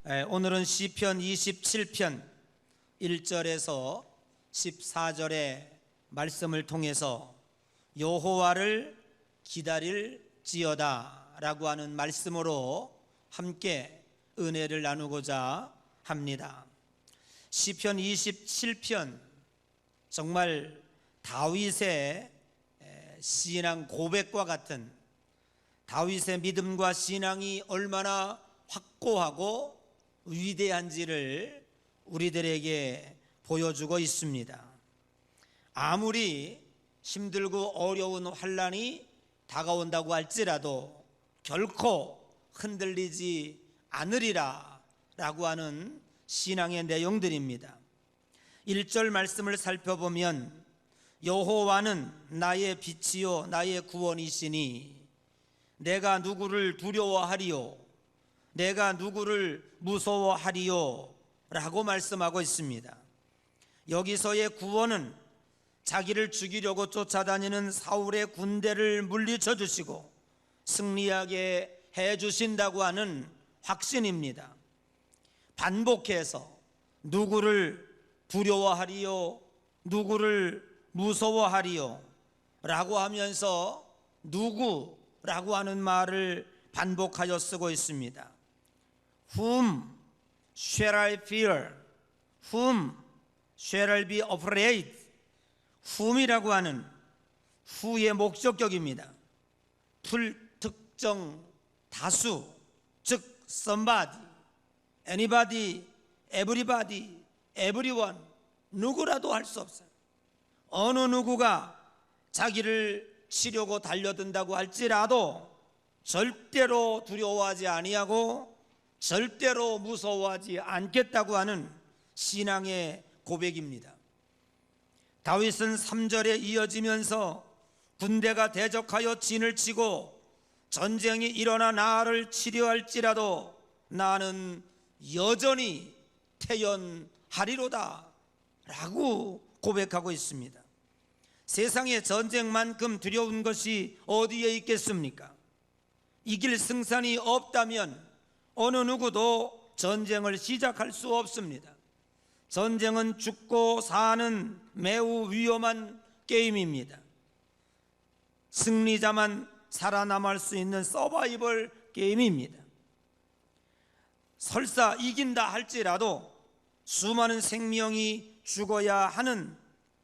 오늘은 시편 27편 1절에서 14절의 말씀을 통해서 여호와를 기다릴지어다 라고 하는 말씀으로 함께 은혜를 나누고자 합니다. 시편 27편 정말 다윗의 신앙 고백과 같은, 다윗의 믿음과 신앙이 얼마나 확고하고 위대한지를 우리들에게 보여주고 있습니다. 아무리 힘들고 어려운 환난이 다가온다고 할지라도 결코 흔들리지 않으리라 라고 하는 신앙의 내용들입니다. 1절 말씀을 살펴보면 여호와는 나의 빛이요 나의 구원이시니 내가 누구를 두려워하리요 내가 누구를 무서워하리요 라고 말씀하고 있습니다. 여기서의 구원은 자기를 죽이려고 쫓아다니는 사울의 군대를 물리쳐 주시고 승리하게 해주신다고 하는 확신입니다. 반복해서 누구를 두려워하리요 누구를 무서워하리요 라고 하면서 누구라고 하는 말을 반복하여 쓰고 있습니다. Whom shall I fear? Whom shall I be afraid? whom이라고 하는 who의 목적격입니다. 불특정 다수, 즉 somebody, anybody, everybody, everyone, 누구라도 할 수 없어요. 어느 누구가 자기를 치려고 달려든다고 할지라도 절대로 두려워하지 아니하고 절대로 무서워하지 않겠다고 하는 신앙의 고백입니다. 다윗은 3절에 이어지면서 군대가 대적하여 진을 치고 전쟁이 일어나 나를 치려할지라도 나는 여전히 태연하리로다 라고 고백하고 있습니다. 세상에 전쟁만큼 두려운 것이 어디에 있겠습니까? 이길 승산이 없다면 어느 누구도 전쟁을 시작할 수 없습니다. 전쟁은 죽고 사는 매우 위험한 게임입니다. 승리자만 살아남을 수 있는 서바이벌 게임입니다. 설사 이긴다 할지라도 수많은 생명이 죽어야 하는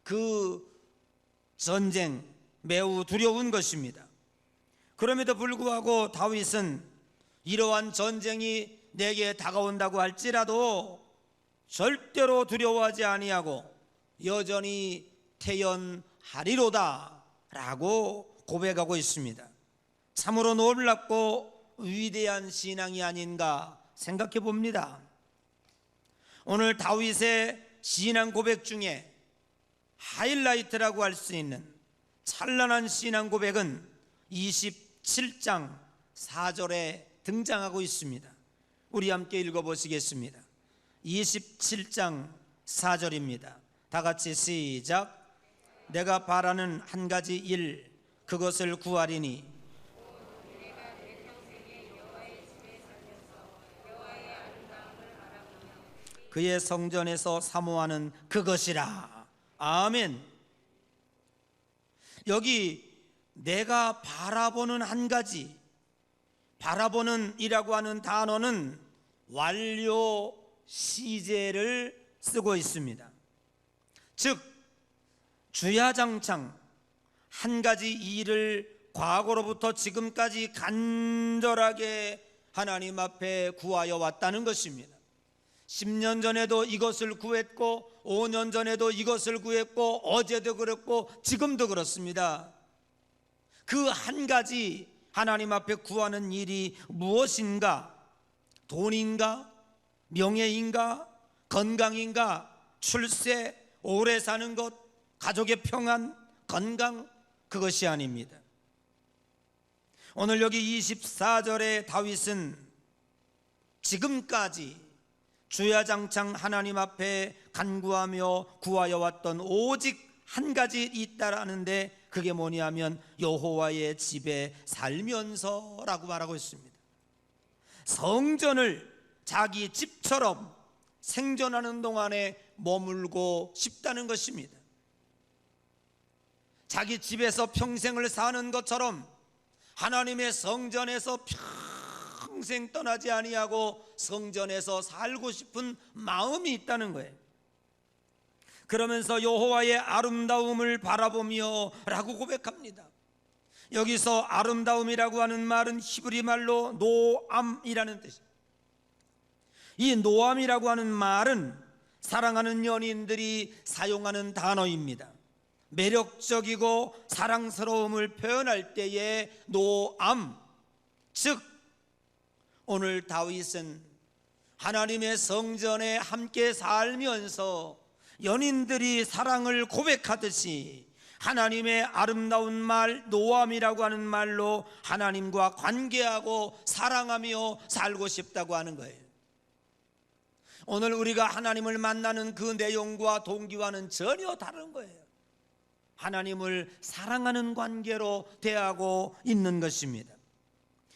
그 전쟁, 매우 두려운 것입니다. 그럼에도 불구하고 다윗은 이러한 전쟁이 내게 다가온다고 할지라도 절대로 두려워하지 아니하고 여전히 태연하리로다 라고 고백하고 있습니다. 참으로 놀랍고 위대한 신앙이 아닌가 생각해 봅니다. 오늘 다윗의 신앙 고백 중에 하이라이트라고 할 수 있는 찬란한 신앙 고백은 27장 4절에 등장하고 있습니다. 우리 함께 읽어보시겠습니다. 27장 4절입니다. 다 같이 시작. 내가 바라는 한 가지 일 그것을 구하리니 그의 성전에서 사모하는 그것이라. 아멘. 여기 내가 바라보는 한 가지, 바라보는 이라고 하는 단어는 완료 시제를 쓰고 있습니다. 즉 주야장창 한 가지 일을 과거로부터 지금까지 간절하게 하나님 앞에 구하여 왔다는 것입니다. 10년 전에도 이것을 구했고 5년 전에도 이것을 구했고 어제도 그렇고 지금도 그렇습니다. 그 한 가지 하나님 앞에 구하는 일이 무엇인가? 돈인가? 명예인가? 건강인가? 출세? 오래 사는 것? 가족의 평안? 건강? 그것이 아닙니다. 오늘 여기 24절에 다윗은 지금까지 주야장창 하나님 앞에 간구하며 구하여 왔던 오직 한 가지 있다라는데 그게 뭐냐면 여호와의 집에 살면서라고 말하고 있습니다. 성전을 자기 집처럼 생존하는 동안에 머물고 싶다는 것입니다. 자기 집에서 평생을 사는 것처럼 하나님의 성전에서 평생 떠나지 아니하고 성전에서 살고 싶은 마음이 있다는 거예요. 그러면서 여호와의 아름다움을 바라보며 라고 고백합니다. 여기서 아름다움이라고 하는 말은 히브리 말로 노암이라는 뜻입니다. 이 노암이라고 하는 말은 사랑하는 연인들이 사용하는 단어입니다. 매력적이고 사랑스러움을 표현할 때의 노암, 즉 오늘 다윗은 하나님의 성전에 함께 살면서 연인들이 사랑을 고백하듯이 하나님의 아름다운 말 노암이라고 하는 말로 하나님과 관계하고 사랑하며 살고 싶다고 하는 거예요. 오늘 우리가 하나님을 만나는 그 내용과 동기와는 전혀 다른 거예요. 하나님을 사랑하는 관계로 대하고 있는 것입니다.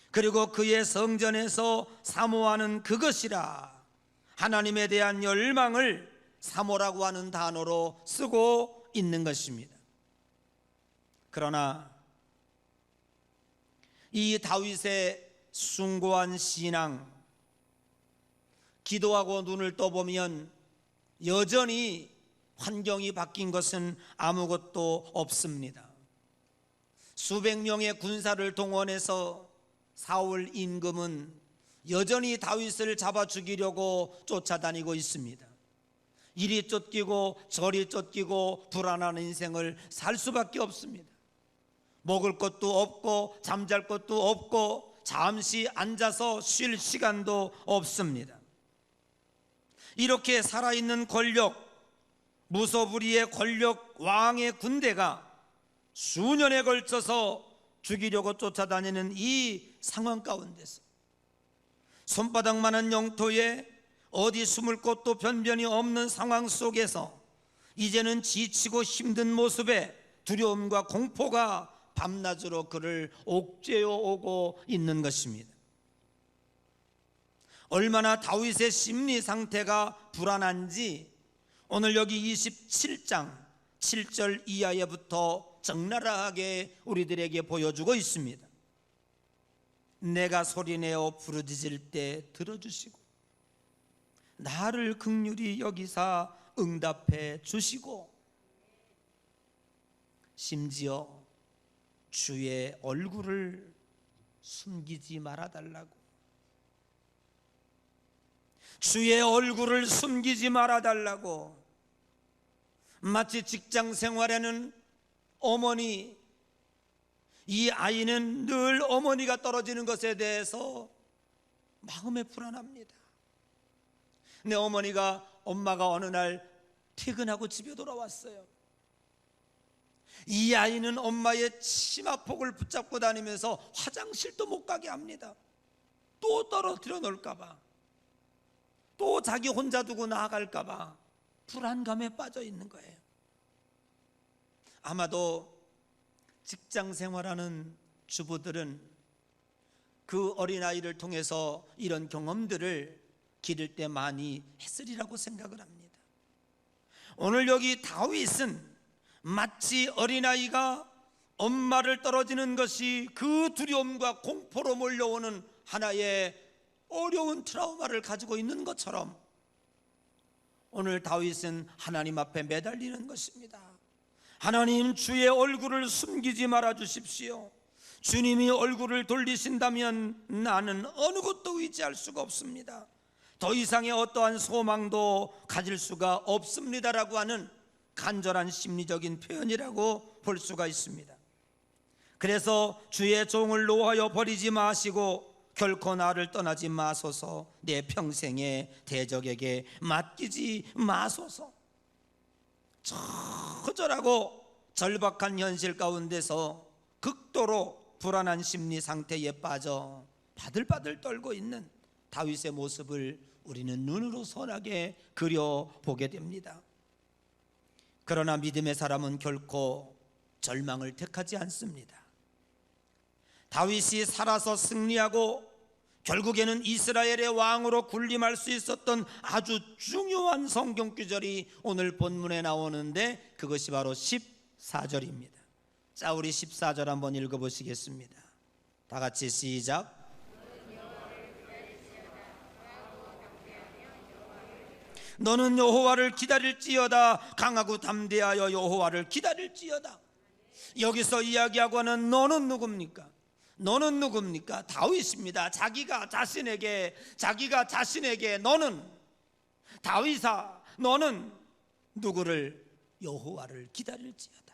그리고 그의 성전에서 사모하는 그것이라 하나님에 대한 열망을 사모라고 하는 단어로 쓰고 있는 것입니다. 그러나 이 다윗의 숭고한 신앙, 기도하고 눈을 떠보면 여전히 환경이 바뀐 것은 아무것도 없습니다. 수백 명의 군사를 동원해서 사울 임금은 여전히 다윗을 잡아 죽이려고 쫓아다니고 있습니다. 이리 쫓기고 저리 쫓기고 불안한 인생을 살 수밖에 없습니다. 먹을 것도 없고 잠잘 것도 없고 잠시 앉아서 쉴 시간도 없습니다. 이렇게 살아있는 권력, 무소불위의 권력 왕의 군대가 수년에 걸쳐서 죽이려고 쫓아다니는 이 상황 가운데서 손바닥만한 영토에 어디 숨을 곳도 변변이 없는 상황 속에서 이제는 지치고 힘든 모습에 두려움과 공포가 밤낮으로 그를 옥죄어 오고 있는 것입니다. 얼마나 다윗의 심리 상태가 불안한지 오늘 여기 27장 7절 이하에부터 적나라하게 우리들에게 보여주고 있습니다. 내가 소리내어 부르짖을 때 들어주시고 나를 긍휼히 여기사 응답해 주시고 심지어 주의 얼굴을 숨기지 말아달라고, 주의 얼굴을 숨기지 말아달라고. 마치 직장 생활에는 어머니, 이 아이는 늘 어머니가 떨어지는 것에 대해서 마음에 불안합니다. 내 엄마가 어느 날 퇴근하고 집에 돌아왔어요. 이 아이는 엄마의 치마폭을 붙잡고 다니면서 화장실도 못 가게 합니다. 또 떨어뜨려 놓을까봐, 또 자기 혼자 두고 나아갈까봐 불안감에 빠져 있는 거예요. 아마도 직장 생활하는 주부들은 그 어린아이를 통해서 이런 경험들을 기를 때 많이 했으리라고 생각을 합니다. 오늘 여기 다윗은 마치 어린아이가 엄마를 떨어지는 것이 그 두려움과 공포로 몰려오는 하나의 어려운 트라우마를 가지고 있는 것처럼 오늘 다윗은 하나님 앞에 매달리는 것입니다. 하나님, 주의 얼굴을 숨기지 말아 주십시오. 주님이 얼굴을 돌리신다면 나는 어느 것도 의지할 수가 없습니다. 더 이상의 어떠한 소망도 가질 수가 없습니다라고 하는 간절한 심리적인 표현이라고 볼 수가 있습니다. 그래서 주의 종을 노하여 버리지 마시고 결코 나를 떠나지 마소서, 내 평생의 대적에게 맡기지 마소서. 처절하고 절박한 현실 가운데서 극도로 불안한 심리 상태에 빠져 바들바들 떨고 있는 다윗의 모습을 우리는 눈으로 선하게 그려보게 됩니다. 그러나 믿음의 사람은 결코 절망을 택하지 않습니다. 다윗이 살아서 승리하고 결국에는 이스라엘의 왕으로 군림할 수 있었던 아주 중요한 성경 구절이 오늘 본문에 나오는데 그것이 바로 14절입니다. 자, 우리 14절 한번 읽어보시겠습니다. 다 같이 시작. 너는 여호와를 기다릴지어다. 강하고 담대하여 여호와를 기다릴지어다. 여기서 이야기하고 하는 너는 누굽니까? 너는 누굽니까? 다윗입니다. 자기가 자신에게 너는 다윗아 너는 누구를? 여호와를 기다릴지어다.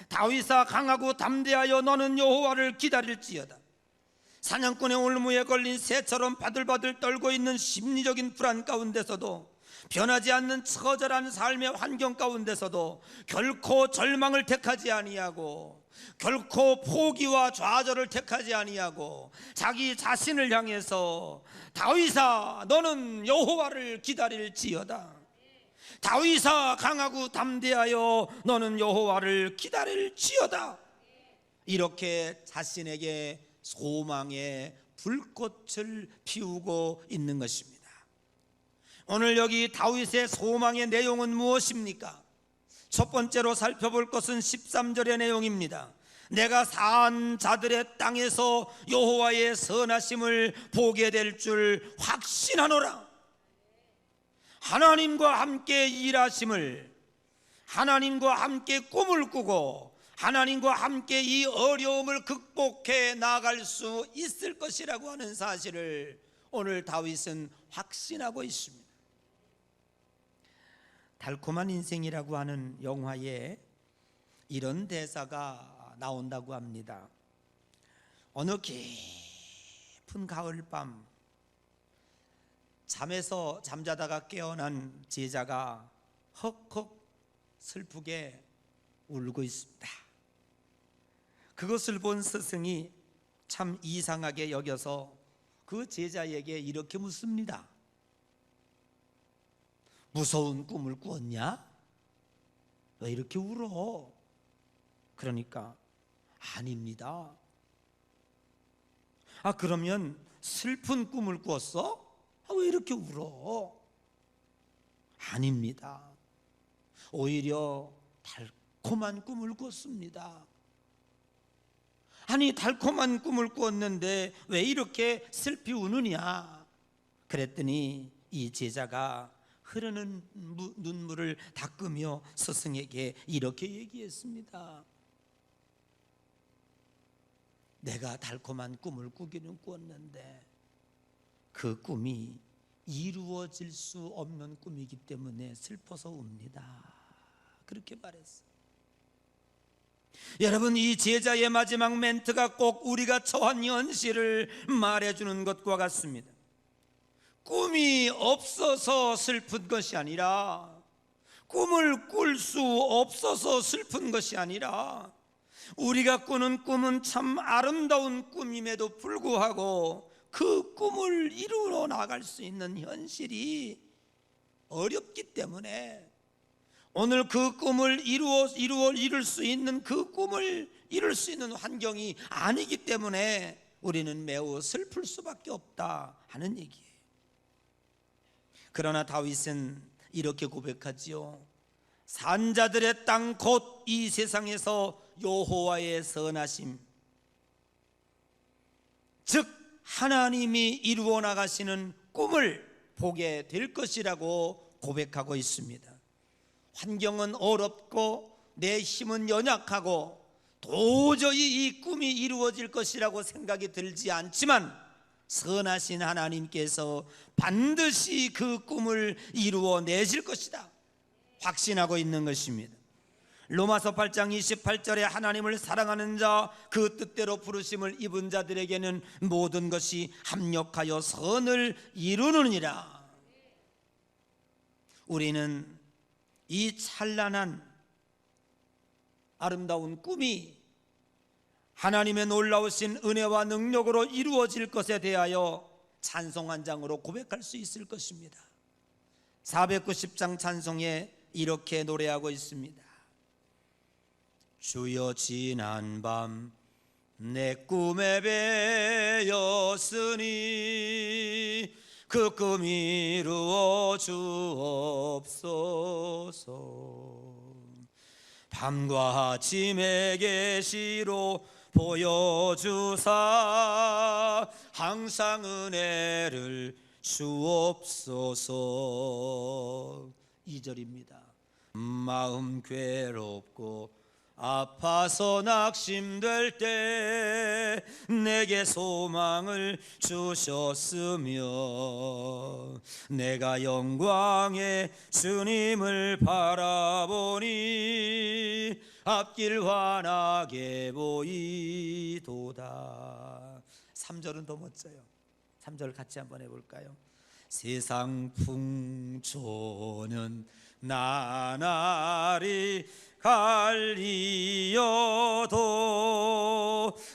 다윗아 강하고 담대하여 너는 여호와를 기다릴지어다. 사냥꾼의 올무에 걸린 새처럼 바들바들 떨고 있는 심리적인 불안 가운데서도, 변하지 않는 처절한 삶의 환경 가운데서도 결코 절망을 택하지 아니하고, 결코 포기와 좌절을 택하지 아니하고, 자기 자신을 향해서 다윗아 너는 여호와를 기다릴지어다. 다윗아 강하고 담대하여 너는 여호와를 기다릴지어다. 이렇게 자신에게 소망의 불꽃을 피우고 있는 것입니다. 오늘 여기 다윗의 소망의 내용은 무엇입니까? 첫 번째로 살펴볼 것은 13절의 내용입니다. 내가 산 자들의 땅에서 여호와의 선하심을 보게 될 줄 확신하노라. 하나님과 함께 일하심을, 하나님과 함께 꿈을 꾸고 하나님과 함께 이 어려움을 극복해 나갈 수 있을 것이라고 하는 사실을 오늘 다윗은 확신하고 있습니다. 달콤한 인생이라고 하는 영화에 이런 대사가 나온다고 합니다. 어느 깊은 가을밤 잠에서 잠자다가 깨어난 제자가 헉헉 슬프게 울고 있습니다. 그것을 본 스승이 참 이상하게 여겨서 그 제자에게 이렇게 묻습니다. 무서운 꿈을 꾸었냐? 왜 이렇게 울어? 그러니까 아닙니다. 아, 그러면 슬픈 꿈을 꾸었어? 아, 왜 이렇게 울어? 아닙니다. 오히려 달콤한 꿈을 꿨습니다. 아니, 달콤한 꿈을 꾸었는데 왜 이렇게 슬피 우느냐? 그랬더니 이 제자가 흐르는 눈물을 닦으며 스승에게 이렇게 얘기했습니다. 내가 달콤한 꿈을 꾸기는 꾸었는데 그 꿈이 이루어질 수 없는 꿈이기 때문에 슬퍼서 웁니다. 그렇게 말했어요. 여러분, 이 제자의 마지막 멘트가 꼭 우리가 처한 현실을 말해주는 것과 같습니다. 꿈이 없어서 슬픈 것이 아니라, 꿈을 꿀 수 없어서 슬픈 것이 아니라, 우리가 꾸는 꿈은 참 아름다운 꿈임에도 불구하고 그 꿈을 이루어 나갈 수 있는 현실이 어렵기 때문에, 오늘 그 꿈을 이룰 수 있는 그 꿈을 이룰 수 있는 환경이 아니기 때문에 우리는 매우 슬플 수밖에 없다 하는 얘기예요. 그러나 다윗은 이렇게 고백하지요. 산자들의 땅 곧 이 세상에서 여호와의 선하심, 즉 하나님이 이루어 나가시는 꿈을 보게 될 것이라고 고백하고 있습니다. 환경은 어렵고 내 힘은 연약하고 도저히 이 꿈이 이루어질 것이라고 생각이 들지 않지만 선하신 하나님께서 반드시 그 꿈을 이루어 내실 것이다 확신하고 있는 것입니다. 로마서 8장 28절에 하나님을 사랑하는 자, 그 뜻대로 부르심을 입은 자들에게는 모든 것이 합력하여 선을 이루느니라. 우리는 이 찬란한 아름다운 꿈이 하나님의 놀라우신 은혜와 능력으로 이루어질 것에 대하여 찬송 한 장으로 고백할 수 있을 것입니다. 490장 찬송에 이렇게 노래하고 있습니다. 주여 지난 밤 내 꿈에 배였으니 그 꿈 이루어 주옵소서. 밤과 아침의 계시로 보여주사 항상 은혜를 주옵소서. 2절입니다. 마음 괴롭고 아파서 낙심될 때 내게 소망을 주셨으며 내가 영광의 주님을 바라보니 앞길 환하게 보이도다. 3절은 더 멋져요. 3절 같이 한번 해볼까요? 세상 풍조는 나날이 갈리어도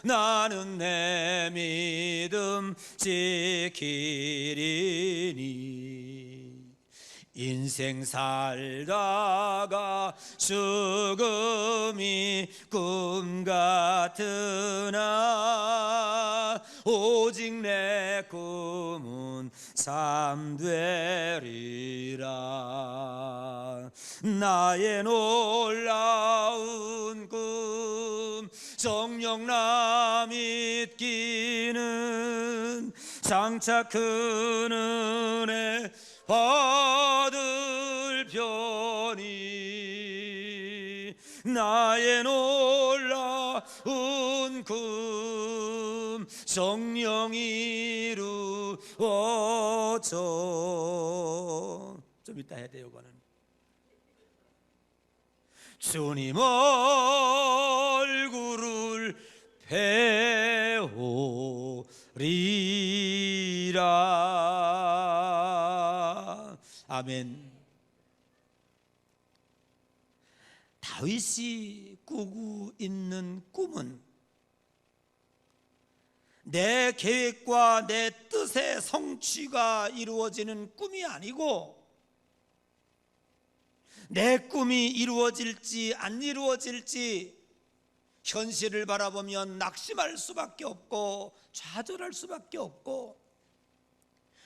나는 내 믿음 지키리니 인생 살다가 죽음이 꿈 같으나 오직 내 꿈은 삶 되리라. 나의 놀라운 꿈 정녕 나 믿기는 장차 큰 은혜 받을 편이 나의 놀라운 꿈 정녕 이루어져. 좀 이따 해야 돼요. 이거는 주님 얼굴을 배우리라. 아멘. 다윗이 꾸고 있는 꿈은 내 계획과 내 뜻의 성취가 이루어지는 꿈이 아니고 내 꿈이 이루어질지 안 이루어질지 현실을 바라보면 낙심할 수밖에 없고 좌절할 수밖에 없고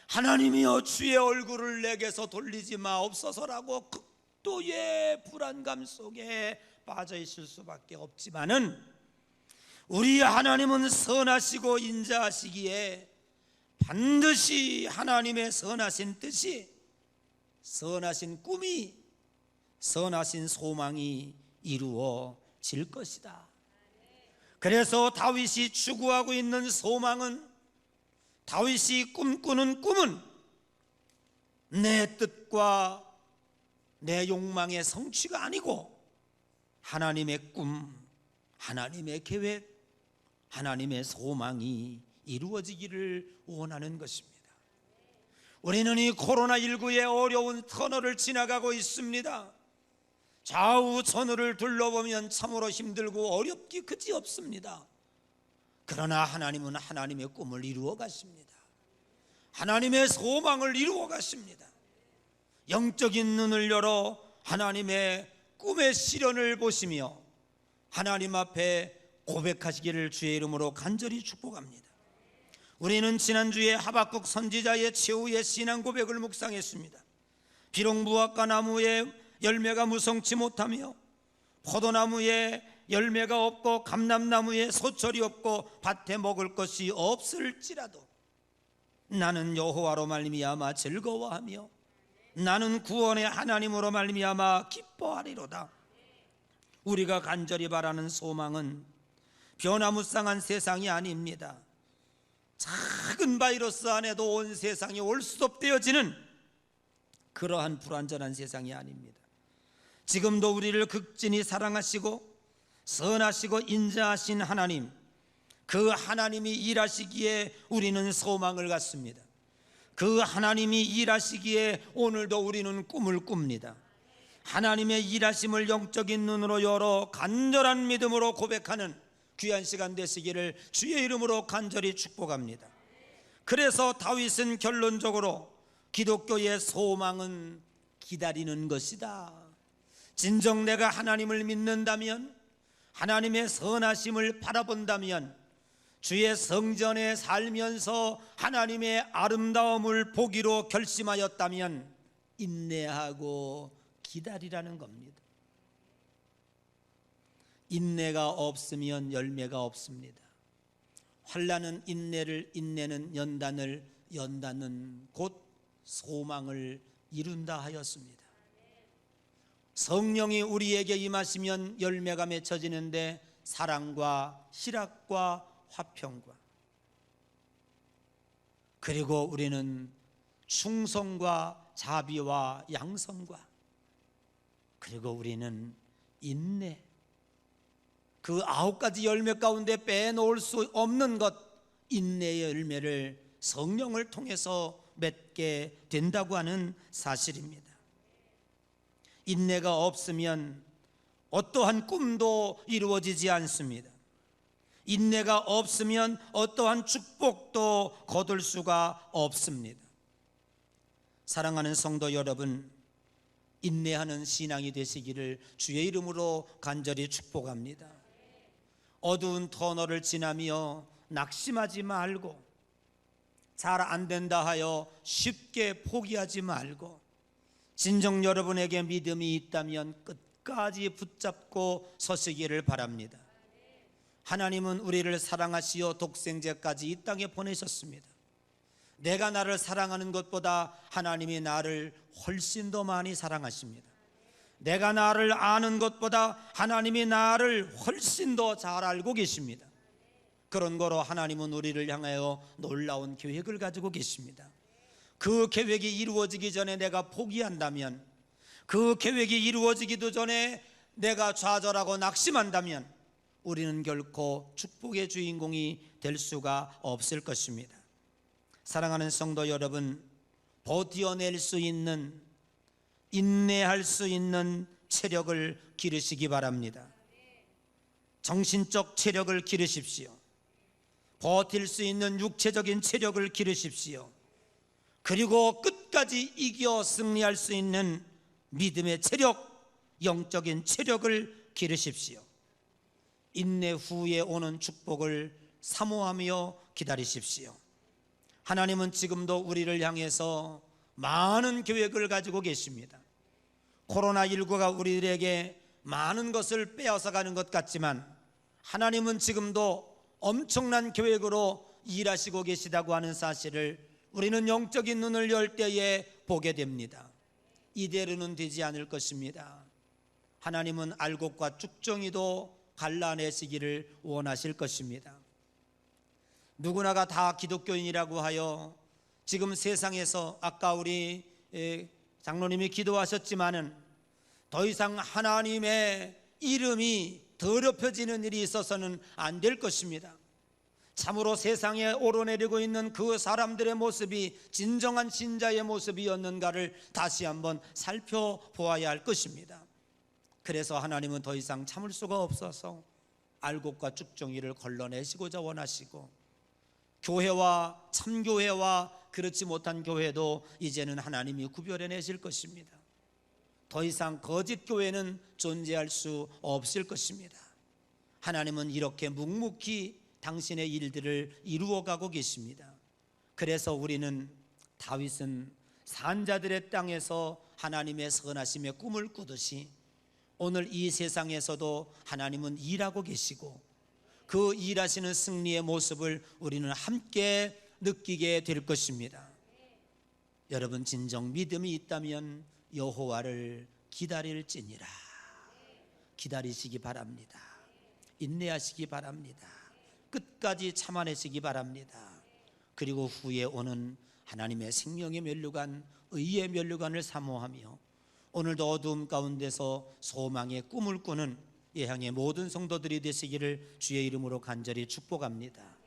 하나님이여 주의 얼굴을 내게서 돌리지 마옵소서라고 극도의 불안감 속에 빠져 있을 수밖에 없지만은 우리 하나님은 선하시고 인자하시기에 반드시 하나님의 선하신 뜻이, 선하신 꿈이, 선하신 소망이 이루어질 것이다. 그래서 다윗이 추구하고 있는 소망은, 다윗이 꿈꾸는 꿈은 내 뜻과 내 욕망의 성취가 아니고 하나님의 꿈, 하나님의 계획, 하나님의 소망이 이루어지기를 원하는 것입니다. 우리는 이 코로나19의 어려운 터널을 지나가고 있습니다. 좌우 전후를 둘러보면 참으로 힘들고 어렵기 그지없습니다. 그러나 하나님은 하나님의 꿈을 이루어 가십니다. 하나님의 소망을 이루어 가십니다. 영적인 눈을 열어 하나님의 꿈의 시련을 보시며 하나님 앞에 고백하시기를 주의 이름으로 간절히 축복합니다. 우리는 지난주에 하박국 선지자의 최후의 신앙 고백을 묵상했습니다. 비록 무화과 나무에 열매가 무성치 못하며 포도나무에 열매가 없고 감람나무에 소철이 없고 밭에 먹을 것이 없을지라도 나는 여호와로 말미암아 즐거워하며 나는 구원의 하나님으로 말미암아 기뻐하리로다. 우리가 간절히 바라는 소망은 변화무쌍한 세상이 아닙니다. 작은 바이러스 안에도 온 세상이 올수업되어지는 그러한 불완전한 세상이 아닙니다. 지금도 우리를 극진히 사랑하시고 선하시고 인자하신 하나님, 그 하나님이 일하시기에 우리는 소망을 갖습니다. 그 하나님이 일하시기에 오늘도 우리는 꿈을 꿉니다. 하나님의 일하심을 영적인 눈으로 열어 간절한 믿음으로 고백하는 귀한 시간 되시기를 주의 이름으로 간절히 축복합니다. 그래서 다윗은 결론적으로 기독교의 소망은 기다리는 것이다. 진정 내가 하나님을 믿는다면, 하나님의 선하심을 바라본다면 주의 성전에 살면서 하나님의 아름다움을 보기로 결심하였다면 인내하고 기다리라는 겁니다. 인내가 없으면 열매가 없습니다. 환난은 인내를, 인내는 연단을, 연단은 곧 소망을 이룬다 하였습니다. 성령이 우리에게 임하시면 열매가 맺혀지는데 사랑과 희락과 화평과, 그리고 우리는 충성과 자비와 양선과, 그리고 우리는 인내, 그 9가지 열매 가운데 빼놓을 수 없는 것, 인내의 열매를 성령을 통해서 맺게 된다고 하는 사실입니다. 인내가 없으면 어떠한 꿈도 이루어지지 않습니다. 인내가 없으면 어떠한 축복도 거둘 수가 없습니다. 사랑하는 성도 여러분, 인내하는 신앙이 되시기를 주의 이름으로 간절히 축복합니다. 어두운 터널을 지나며 낙심하지 말고, 잘 안 된다 하여 쉽게 포기하지 말고, 진정 여러분에게 믿음이 있다면 끝까지 붙잡고 서시기를 바랍니다. 하나님은 우리를 사랑하시어 독생자까지 이 땅에 보내셨습니다. 내가 나를 사랑하는 것보다 하나님이 나를 훨씬 더 많이 사랑하십니다. 내가 나를 아는 것보다 하나님이 나를 훨씬 더 잘 알고 계십니다. 그런 거로 하나님은 우리를 향하여 놀라운 계획을 가지고 계십니다. 그 계획이 이루어지기 전에 내가 포기한다면, 그 계획이 이루어지기도 전에 내가 좌절하고 낙심한다면 우리는 결코 축복의 주인공이 될 수가 없을 것입니다. 사랑하는 성도 여러분, 버텨낼 수 있는, 인내할 수 있는 체력을 기르시기 바랍니다. 정신적 체력을 기르십시오. 버틸 수 있는 육체적인 체력을 기르십시오. 그리고 끝까지 이겨 승리할 수 있는 믿음의 체력, 영적인 체력을 기르십시오. 인내 후에 오는 축복을 사모하며 기다리십시오. 하나님은 지금도 우리를 향해서 많은 계획을 가지고 계십니다. 코로나19가 우리들에게 많은 것을 빼앗아가는 것 같지만 하나님은 지금도 엄청난 계획으로 일하시고 계시다고 하는 사실을 우리는 영적인 눈을 열 때에 보게 됩니다. 이대로는 되지 않을 것입니다. 하나님은 알곡과 쭉정이도 갈라내시기를 원하실 것입니다. 누구나가 다 기독교인이라고 하여 지금 세상에서, 아까 우리 장로님이 기도하셨지만은 더 이상 하나님의 이름이 더럽혀지는 일이 있어서는 안 될 것입니다. 참으로 세상에 오르내리고 있는 그 사람들의 모습이 진정한 신자의 모습이었는가를 다시 한번 살펴보아야 할 것입니다. 그래서 하나님은 더 이상 참을 수가 없어서 알곡과 쭉정이를 걸러내시고자 원하시고, 교회와 참교회와 그렇지 못한 교회도 이제는 하나님이 구별해내실 것입니다. 더 이상 거짓 교회는 존재할 수 없을 것입니다. 하나님은 이렇게 묵묵히 당신의 일들을 이루어가고 계십니다. 그래서 우리는, 다윗은 산자들의 땅에서 하나님의 선하심의 꿈을 꾸듯이 오늘 이 세상에서도 하나님은 일하고 계시고 그 일하시는 승리의 모습을 우리는 함께 느끼게 될 것입니다. 여러분, 진정 믿음이 있다면 여호와를 기다릴지니라. 기다리시기 바랍니다. 인내하시기 바랍니다. 끝까지 참아내시기 바랍니다. 그리고 후에 오는 하나님의 생명의 면류관, 의의 면류관을 사모하며 오늘도 어두움 가운데서 소망의 꿈을 꾸는 예향의 모든 성도들이 되시기를 주의 이름으로 간절히 축복합니다.